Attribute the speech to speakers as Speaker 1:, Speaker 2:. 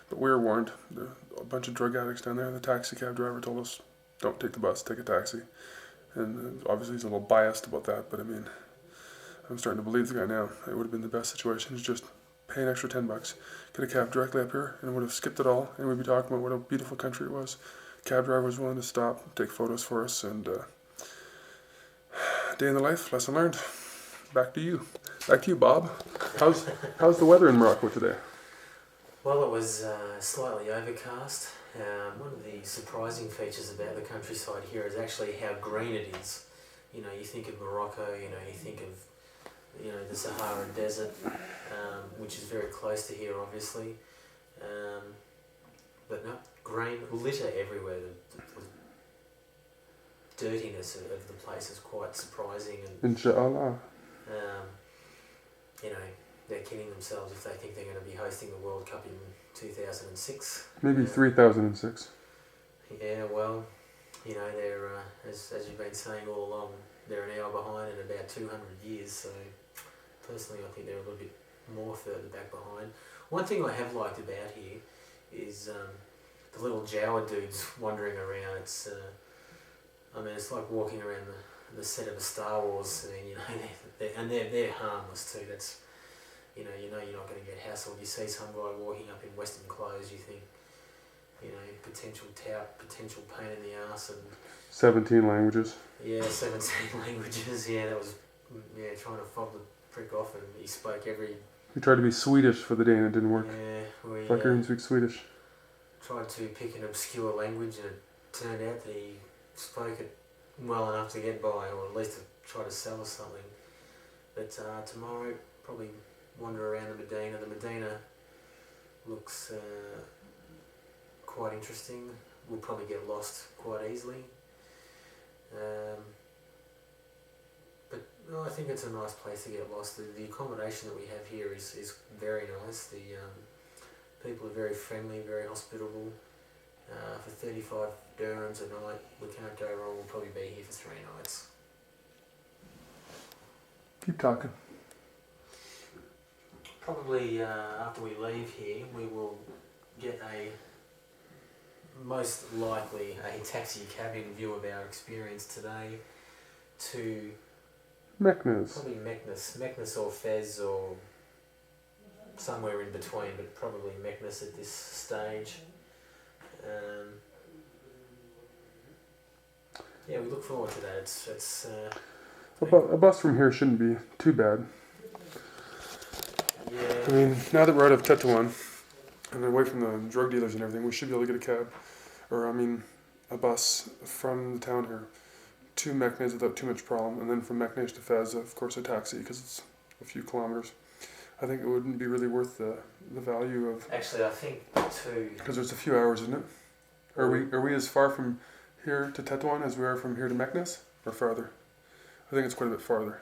Speaker 1: But we were warned. There were a bunch of drug addicts down there. The taxi cab driver told us, don't take the bus, take a taxi. And obviously he's a little biased about that, but I mean, I'm starting to believe the guy now. It would have been the best situation is just pay an extra $10, get a cab directly up here, and would have skipped it all, and we'd be talking about what a beautiful country it was. Cab driver was willing to stop, take photos for us, and day in the life, lesson learned. Back to you. Back to you, Bob. How's the weather in Morocco today?
Speaker 2: Well, it was slightly overcast. One of the surprising features about the countryside here is actually how green it is. You know, you think of Morocco, you think of the Sahara Desert, which is very close to here, obviously. But no, green, litter everywhere. The dirtiness of the place is quite surprising. And
Speaker 1: Inshallah.
Speaker 2: They're kidding themselves if they think they're going to be hosting the World Cup in 2006.
Speaker 1: Maybe 3006.
Speaker 2: Yeah, well, they're, as you've been saying all along, they're an hour behind in about 200 years, so personally I think they're a little bit more further back behind. One thing I have liked about here is the little Jawa dudes wandering around. It's like walking around the set of a Star Wars scene, they're harmless too. That's, you're not going to get hassled. You see some guy walking up in Western clothes, you think, potential tout, potential pain in the arse, and
Speaker 1: 17 languages.
Speaker 2: Yeah, 17 languages. Yeah, that was trying to fob the prick off, and he spoke every.
Speaker 1: He tried to be Swedish for the day and it didn't work.
Speaker 2: Yeah,
Speaker 1: Fucker didn't speak Swedish.
Speaker 2: Tried to pick an obscure language, and it turned out that he spoke it well enough to get by, or at least to try to sell us something. But tomorrow, probably wander around the Medina. The Medina looks quite interesting. We'll probably get lost quite easily. But no, I think it's a nice place to get lost. The accommodation that we have here is very nice. The people are very friendly, very hospitable. For 35 dirhams a night, we can't go wrong. We'll probably be here for 3 nights.
Speaker 1: Keep talking.
Speaker 2: Probably after we leave here, we will get most likely a taxi cab in view of our experience today to
Speaker 1: Meknes.
Speaker 2: probably Meknes or Fez or somewhere in between, but probably Meknes at this stage. We look forward to that. It's
Speaker 1: A bus from here shouldn't be too bad.
Speaker 2: Yeah.
Speaker 1: I mean, now that we're out of Tetuan and away from the drug dealers and everything, we should be able to get a cab, or a bus from the town here to Meknes without too much problem, and then from Meknes to Fez, of course, a taxi because it's a few kilometers. I think it wouldn't be really worth the value of.
Speaker 2: Actually, I think too.
Speaker 1: Because it's a few hours, isn't it? Are we as far from here to Tetuan as we are from here to Meknes, or farther? I think it's quite a bit farther.